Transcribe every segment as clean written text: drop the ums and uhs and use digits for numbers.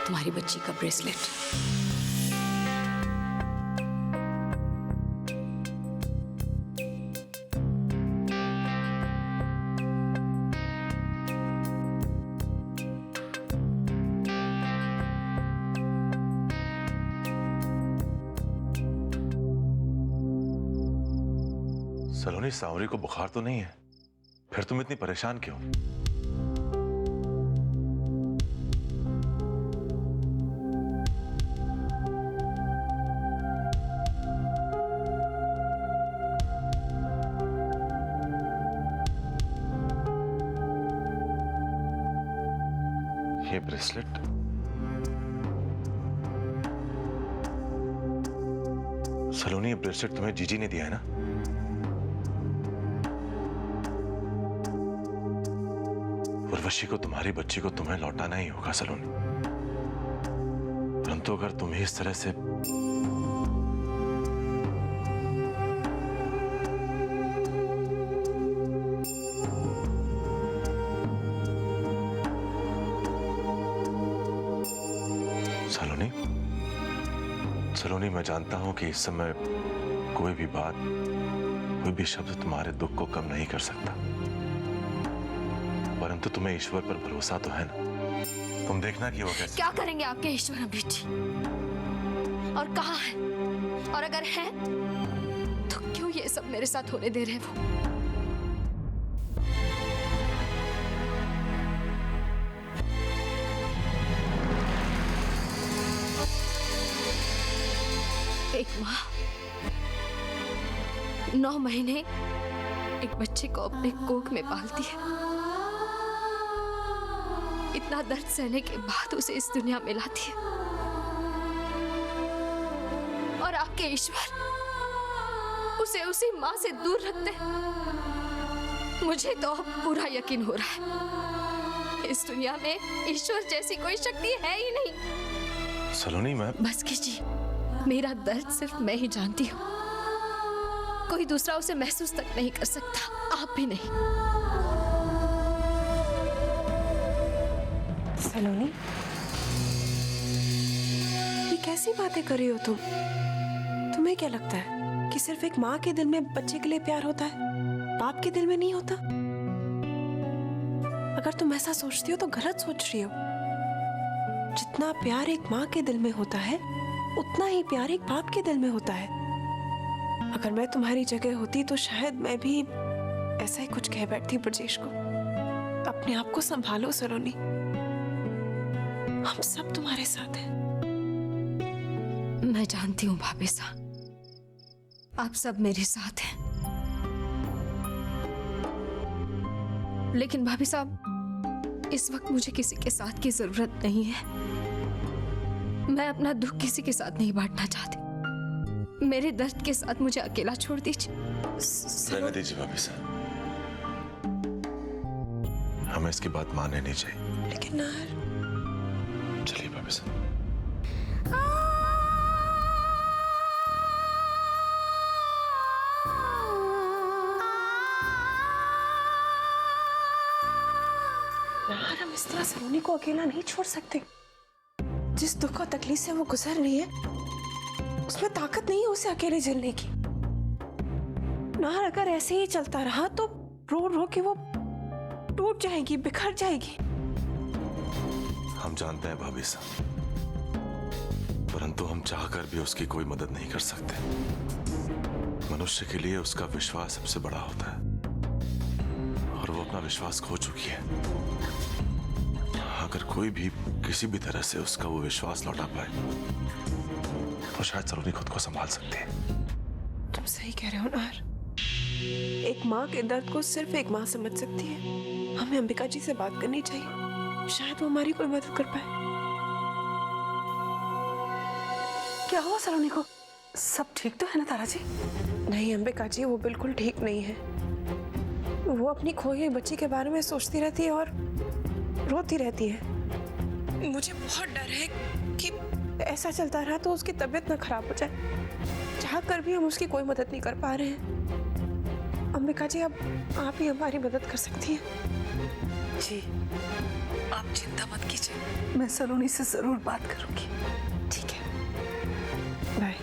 तुम्हारी बच्ची का ब्रेसलेट। सलोनी, सांवरी को बुखार तो नहीं है? फिर तुम इतनी परेशान क्यों? ये ब्रेसलेट सलोनी, ये ब्रेसलेट तुम्हें जीजी ने दिया है ना? उर्वशी को, तुम्हारी बच्ची को तुम्हें लौटाना ही होगा सलोनी। परंतु अगर तुम्हें इस तरह से सलोनी, सलोनी, मैं जानता हूं कि इस समय कोई भी बात, कोई भी शब्द तुम्हारे दुख को कम नहीं कर सकता, परंतु तुम्हें ईश्वर पर भरोसा तो है ना? तुम देखना कि वो कैसे। क्या करेंगे आपके ईश्वर अभी जी? और कहाँ है? और अगर है तो क्यों ये सब मेरे साथ होने दे रहे हैं वो? एक माँ 9 महीने एक बच्चे को अपने कोख में पालती है, इतना दर्द सहने के बाद उसे इस दुनिया में लाती है, और आपके ईश्वर उसे उसी माँ से दूर रखते हैं। मुझे तो अब पूरा यकीन हो रहा है इस दुनिया में ईश्वर जैसी कोई शक्ति है ही नहीं। सलोनी, मैं बस कीजिए, मेरा दर्द सिर्फ मैं ही जानती हूँ, कोई दूसरा उसे महसूस तक नहीं कर सकता, आप भी नहीं। सलोनी, ये कैसी बातें कर रही हो तुम? तुम्हें क्या लगता है कि सिर्फ एक माँ के दिल में बच्चे के लिए प्यार होता है, बाप के दिल में नहीं होता? अगर तुम ऐसा सोचती हो तो गलत सोच रही हो। जितना प्यार एक माँ के दिल में होता है, उतना ही प्यार एक बाप के दिल में होता है। अगर मैं तुम्हारी जगह होती तो शायद मैं भी ऐसा ही कुछ कह बैठती ब्रजेश को। अपने आप को संभालो सलोनी, हम सब तुम्हारे साथ हैं। मैं जानती हूँ भाभी साहब, आप सब मेरे साथ हैं, लेकिन भाभी साहब इस वक्त मुझे किसी के साथ की जरूरत नहीं है। मैं अपना दुख किसी के साथ नहीं बांटना चाहती। मेरे दर्द के साथ मुझे अकेला छोड़ दीजिए। रहने दीजिए भाभी साहब, हमें इसकी बात माननी नहीं चाहिए। लेकिन नार, चलिए भाभी साहब। नार, हम इस तरह सलोनी को अकेला नहीं छोड़ सकते। जिस दुख और तकलीफ से वो गुजर रही है, उसमें ताकत नहीं है उसे अकेले झेलने की। नार, अगर ऐसे ही चलता रहा तो रो रो के वो टूट जाएगी, बिखर जाएगी। हम जानते हैं भाभी साहब, परंतु हम चाहकर भी उसकी कोई मदद नहीं कर सकते। मनुष्य के लिए उसका विश्वास सबसे बड़ा होता है, और वो अपना विश्वास खो चुकी है। अगर कोई भी किसी भी तरह से उसका वो विश्वास लौटा पाए तो शायद सलोनी खुद को संभाल सकती है। तुम सही कह रहे हो नार। एक माँ के दर्द को सिर्फ एक माँ समझ सकती है। हमें अंबिका जी से बात करनी चाहिए, शायद वो हमारी कोई मदद कर पाए। क्या हुआ सलोनी को? सब ठीक तो है ना तारा जी? नहीं अंबिका जी, वो बिल्कुल ठीक नहीं है। वो अपनी खोई हुई बच्ची के बारे में सोचती रहती है और रोती रहती है। मुझे बहुत डर है कि ऐसा चलता रहा तो उसकी तबीयत ना खराब हो जाए। चाहकर भी हम उसकी कोई मदद नहीं कर पा रहे हैं। अंबिका जी, अब आप ही हमारी मदद कर सकती हैं। जी, आप चिंता मत कीजिए, मैं सलोनी से जरूर बात करूंगी। ठीक है, बाय।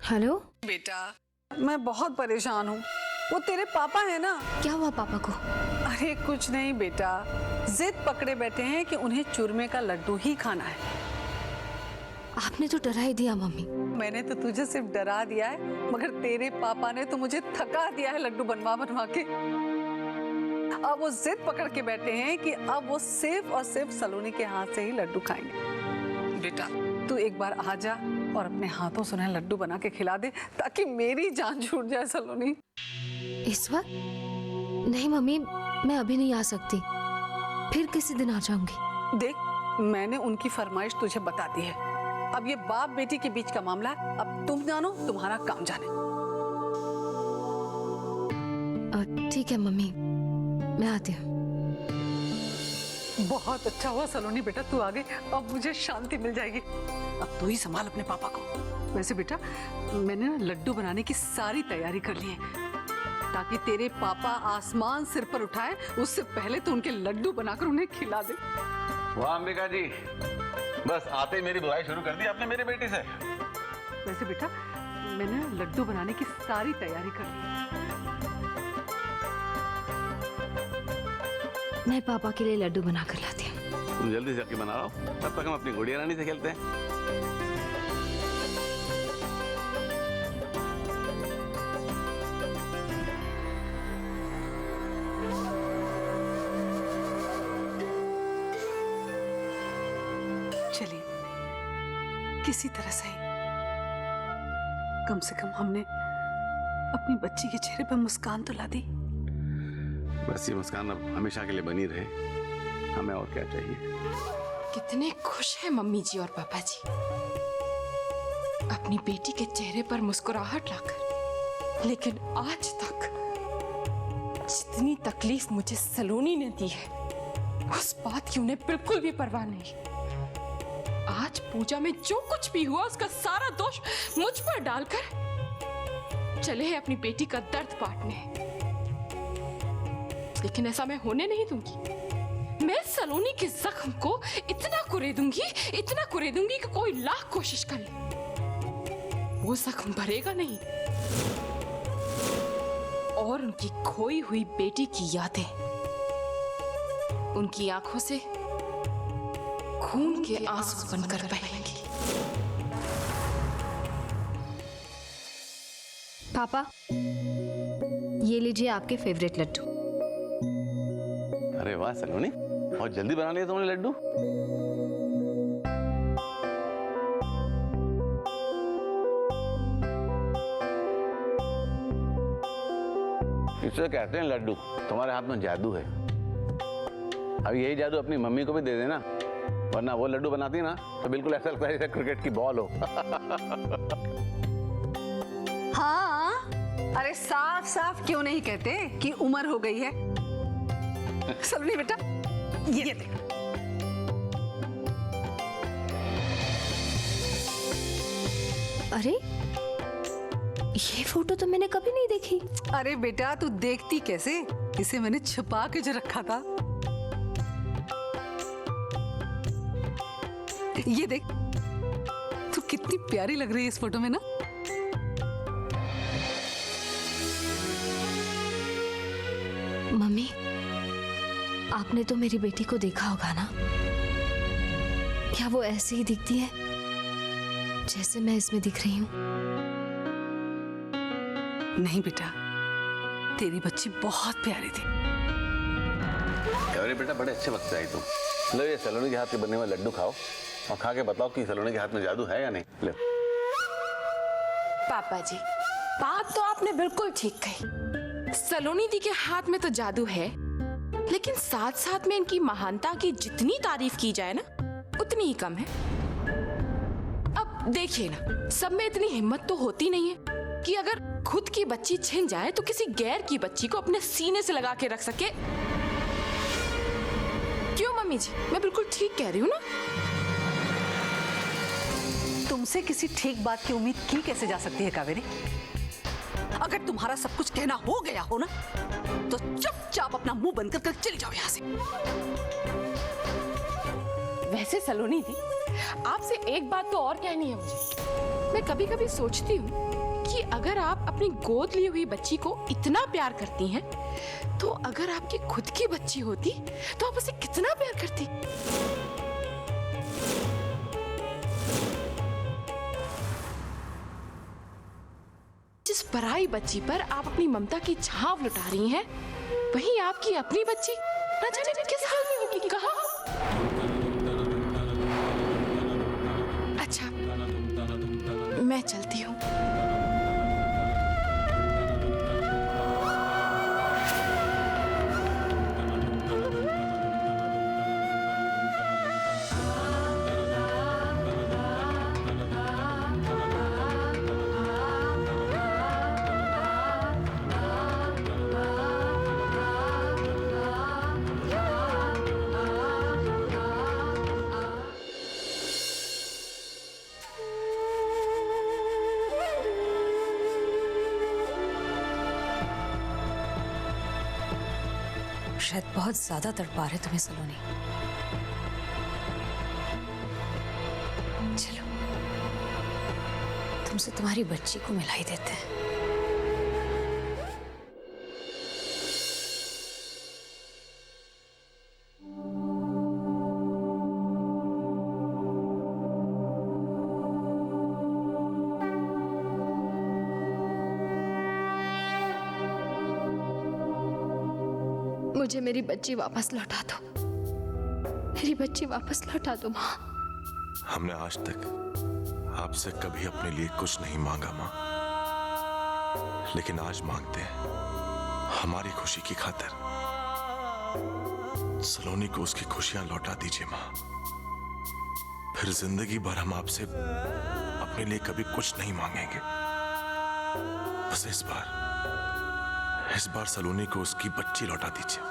हेलो। बेटा, मैं बहुत परेशान हूँ। वो तेरे पापा है ना? क्या हुआ पापा को? अरे कुछ नहीं बेटा, जिद पकड़े बैठे हैं कि उन्हें चूरमे का लड्डू ही खाना है। आपने तो डरा ही दिया मम्मी। मैंने तो तुझे सिर्फ डरा दिया है, मगर तेरे पापा ने तो मुझे थका दिया है लड्डू बनवा बनवा के। अब वो जिद पकड़ के बैठे हैं कि अब वो सिर्फ और सिर्फ सलोनी के हाथ से ही लड्डू खाएंगे। बेटा, तू एक बार आ जा और अपने हाथों से उन्हें लड्डू बना के खिला दे, ताकि मेरी जान छूट जाए सलोनी। इस वक्त? नहीं मम्मी, मैं अभी नहीं आ सकती, फिर किसी दिन आ जाऊंगी। देख, मैंने उनकी फरमाइश तुझे बता दी है। अब ये बाप बेटी के बीच का मामला है, अब तुम जानो, तुम्हारा काम जाने। ठीक है मम्मी, मैं आती हूँ। बहुत अच्छा हुआ सलोनी बेटा, तू आ गई। अब मुझे शांति मिल जाएगी। अब तू ही संभाल अपने पापा को। वैसे बेटा, मैंने ना लड्डू बनाने की सारी तैयारी कर ली है, ताकि तेरे पापा आसमान सिर पर उठाए उससे पहले तो उनके लड्डू बनाकर उन्हें खिला दे। वाह अंबिका जी, बस आते ही मेरी बुराई शुरू कर दी आपने मेरी बेटी से। वैसे बेटा, मैंने ना लड्डू बनाने की सारी तैयारी कर ली है। मैं पापा के लिए लड्डू बना कर लाती हूँ। तुम जल्दी से जाके बना रहा हूँ, तब तक हम अपनी गुड़िया रानी से खेलते हैं। चलिए, किसी तरह से ही कम से कम हमने अपनी बच्ची के चेहरे पर मुस्कान तो ला दी। बस ये मुस्कान अब हमेशा के लिए बनी रहे, हमें और क्या चाहिए। कितने खुश हैं मम्मी जी और पापा जी अपनी बेटी के चेहरे पर मुस्कुराहट लाकर। लेकिन आज तक जितनी तकलीफ मुझे सलोनी ने दी है, उस बात की उन्हें बिल्कुल भी परवाह नहीं। आज पूजा में जो कुछ भी हुआ उसका सारा दोष मुझ पर डालकर चले हैं अपनी बेटी का दर्द बांटने। लेकिन ऐसा मैं होने नहीं दूंगी। मैं सलोनी के जख्म को इतना कुरेदूंगी कि कोई लाख कोशिश कर ले, वो जख्म भरेगा नहीं। और उनकी खोई हुई बेटी की यादें उनकी आंखों से खून के आंसू बनकर बहेंगी। पापा, ये लीजिए आपके फेवरेट लड्डू। अरे वाह सलोनी, बहुत जल्दी बना लिया तुमने लड्डू। इसे कहते हैं लड्डू। तुम्हारे हाथ में जादू है। अब यही जादू अपनी मम्मी को भी दे देना, वरना वो लड्डू बनाती ना तो बिल्कुल ऐसा लगता है जैसे क्रिकेट की बॉल हो। हाँ, अरे साफ साफ क्यों नहीं कहते कि उम्र हो गई है। सलोनी बेटा, ये देख। अरे, ये फोटो तो मैंने कभी नहीं देखी। अरे बेटा, तू देखती कैसे, इसे मैंने छुपा के जो रखा था। ये देख, तू कितनी प्यारी लग रही है इस फोटो में ना। मम्मी, आपने तो मेरी बेटी को देखा होगा ना? क्या वो ऐसे ही दिखती है जैसे मैं इसमें दिख रही हूँ? नहीं बेटा, तेरी बच्ची बहुत प्यारी थी। अरे बेटा, बड़े अच्छे वक्त से आई तुम। लो, ये सलोनी के हाथ के बने हुए लड्डू खाओ और खा के बताओ कि सलोनी के हाथ में जादू है या नहीं। लो। पापा जी, बात तो आपने बिल्कुल ठीक कही। सलोनी दी के हाथ में तो जादू है, लेकिन साथ साथ में इनकी महानता की जितनी तारीफ की जाए ना, उतनी ही कम है। अब देखिए ना, सब में इतनी हिम्मत तो होती नहीं है कि अगर खुद की बच्ची छिन जाए तो किसी गैर की बच्ची को अपने सीने से लगा के रख सके। मम्मी जी, मैं बिल्कुल ठीक कह रही हूँ ना। तुमसे किसी ठीक बात की उम्मीद की कैसे जा सकती है कावेरी? अगर तुम्हारा सब कुछ कहना हो गया हो ना, तो चुपचाप अपना मुंह बंद कर चली जाओ यहाँ से। वैसे सलोनी दी, आपसे एक बात तो और कहनी है मुझे। मैं कभी कभी सोचती हूँ कि अगर आप अपनी गोद ली हुई बच्ची को इतना प्यार करती हैं, तो अगर आपकी खुद की बच्ची होती तो आप उसे कितना प्यार करती। जिस पराई बच्ची पर आप अपनी ममता की छाव लुटा रही हैं, वहीं आपकी अपनी बच्ची न जाने किस हाल में होगी, कहाँ? अच्छा, मैं चलती हूँ। शायद बहुत ज्यादा तड़पा रहे तुम्हें सलोनी। चलो, तुमसे तुम्हारी बच्ची को मिला ही देते हैं। मुझे मेरी बच्ची वापस लौटा दो। मेरी बच्ची वापस लौटा दो माँ। हमने आज तक आपसे कभी अपने लिए कुछ नहीं मांगा माँ, लेकिन आज मांगते हैं हमारी खुशी की खातिर। सलोनी को उसकी खुशियां लौटा दीजिए माँ। फिर जिंदगी भर हम आपसे अपने लिए कभी कुछ नहीं मांगेंगे। बस इस बार सलोनी को उसकी बच्ची लौटा दीजिए।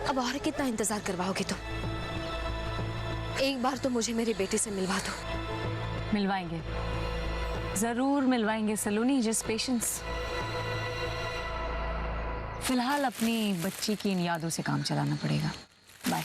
अब और कितना इंतजार करवाओगे तुम? एक बार तो मुझे मेरी बेटी से मिलवा दो। मिलवाएंगे, जरूर मिलवाएंगे सलोनी, जस्ट पेशेंस। फिलहाल अपनी बच्ची की इन यादों से काम चलाना पड़ेगा। बाय।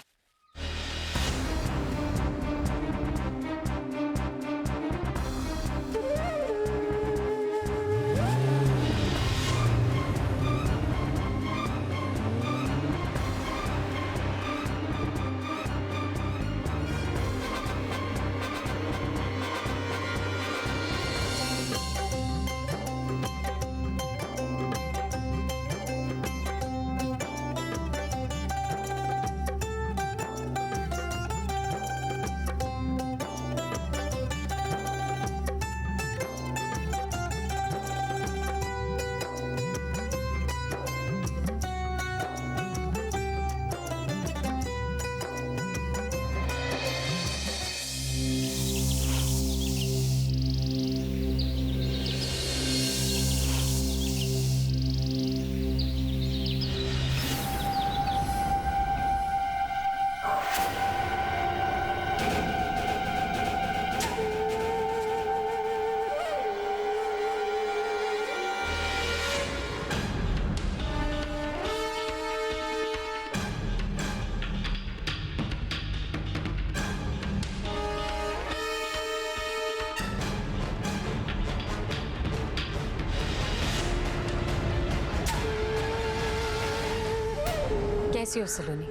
कैसी हो सलोनी?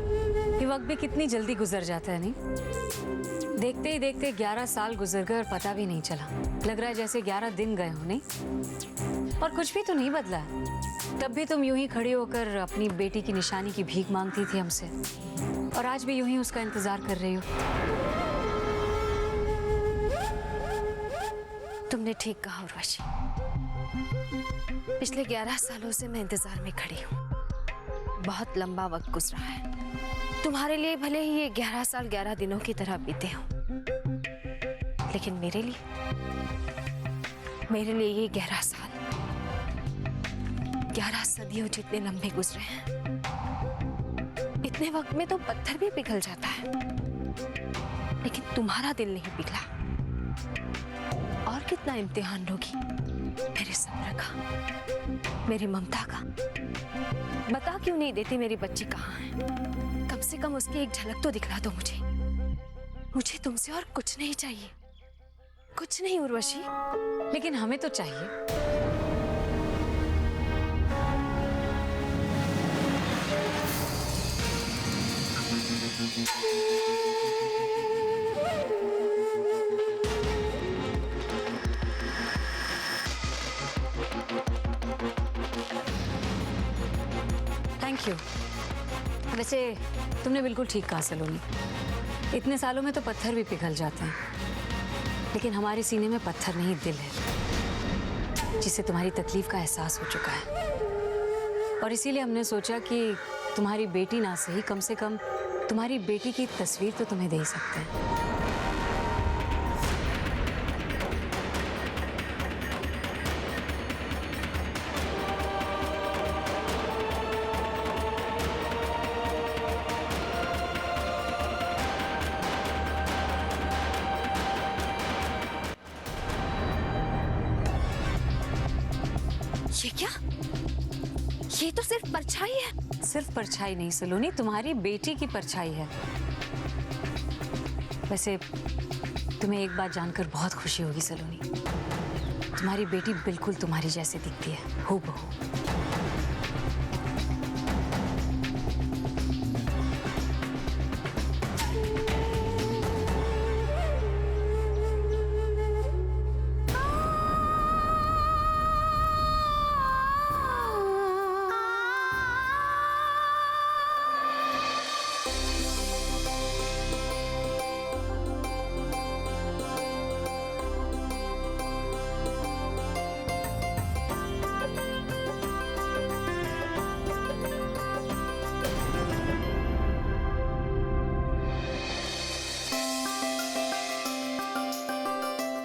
ये वक्त भी कितनी जल्दी गुजर जाता है, नहीं? देखते ही देखते 11 साल गुजर गए और पता भी नहीं चला। लग रहा है जैसे 11 दिन गए हो, नहीं? और कुछ भी तो नहीं बदला है। तब भी तुम यूं ही खड़ी होकर अपनी बेटी की निशानी की भीख मांगती थी हमसे, और आज भी यूं ही उसका इंतजार कर रही हो। तुमने ठीक कहा उर्वशी। पिछले 11 सालों से मैं इंतजार में खड़ी हूँ। बहुत लंबा वक्त गुजरा है। तुम्हारे लिए भले ही ये 11 साल 11 दिनों की तरह बीते हों, लेकिन मेरे लिए ये 11 साल 11 सदियों जितने लंबे गुजरे हैं। इतने वक्त में तो पत्थर भी पिघल जाता है, लेकिन तुम्हारा दिल नहीं पिघला। और कितना इम्तिहान लोगी मेरे सब्र का, मेरी ममता का। बता क्यों नहीं देती मेरी बच्ची कहाँ है? कम से कम उसकी एक झलक तो दिखला दो मुझे। मुझे तुमसे और कुछ नहीं चाहिए, कुछ नहीं उर्वशी। लेकिन हमें तो चाहिए। Thank you. वैसे तुमने बिल्कुल ठीक कहा सलोनी। इतने सालों में तो पत्थर भी पिघल जाते हैं, लेकिन हमारे सीने में पत्थर नहीं, दिल है, जिसे तुम्हारी तकलीफ का एहसास हो चुका है। और इसीलिए हमने सोचा कि तुम्हारी बेटी ना सही, कम से कम तुम्हारी बेटी की तस्वीर तो तुम्हें दे ही सकते हैं। ये क्या? ये तो सिर्फ परछाई है। सिर्फ परछाई नहीं सलोनी, तुम्हारी बेटी की परछाई है। वैसे तुम्हें एक बात जानकर बहुत खुशी होगी सलोनी, तुम्हारी बेटी बिल्कुल तुम्हारी जैसे दिखती है, हूबहू।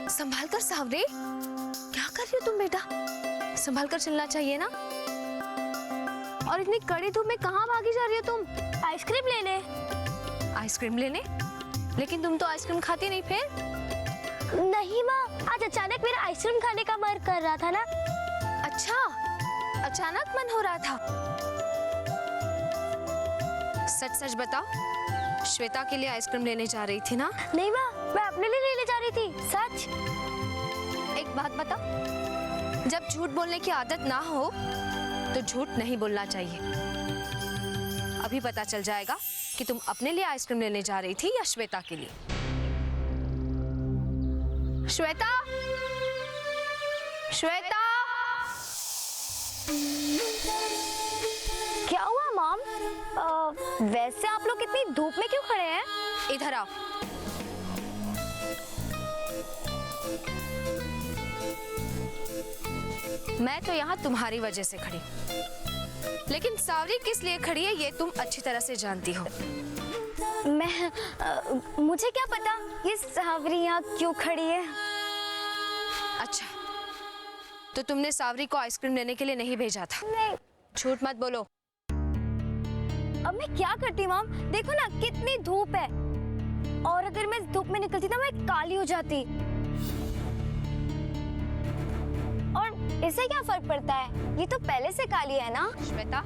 संभाल कर सावरे, क्या कर रही हो तुम बेटा? संभाल कर चलना चाहिए ना। और इतनी कड़ी धूप में कहाँ भागी जा रही हो तुम? आइसक्रीम लेने। आइसक्रीम लेने? लेकिन तुम तो आइसक्रीम खाती नहीं फिर? नहीं माँ, आज अचानक मेरा आइसक्रीम खाने का मन कर रहा था ना। अच्छा, अचानक मन हो रहा था। सच सच बताओ, श्वेता के लिए आइसक्रीम लेने जा रही थी ना? नहीं माँ, मैं अपने लिए लेने जा रही थी, सच। एक बात बताओ, जब झूठ बोलने की आदत ना हो तो झूठ नहीं बोलना चाहिए। अभी पता चल जाएगा कि तुम अपने लिए आइसक्रीम लेने जा रही थी या श्वेता के लिए। श्वेता, श्वेता! क्या हुआ मॉम? वैसे आप लोग इतनी धूप में क्यों खड़े हैं? इधर आओ। मैं तो यहाँ तुम्हारी वजह से खड़ी, लेकिन सावरी किस लिए खड़ी है ये तुम अच्छी तरह से जानती हो। मुझे क्या पता ये सावरी यहाँ क्यों खड़ी है। अच्छा, तो तुमने सावरी को आइसक्रीम लेने के लिए नहीं भेजा था? नहीं। झूठ मत बोलो। अब मैं क्या करती मॉम, देखो ना कितनी धूप है, और अगर मैं धूप में निकलती तो मैं काली हो जाती। और इससे क्या फर्क पड़ता है, ये तो पहले से काली है ना। श्वेता,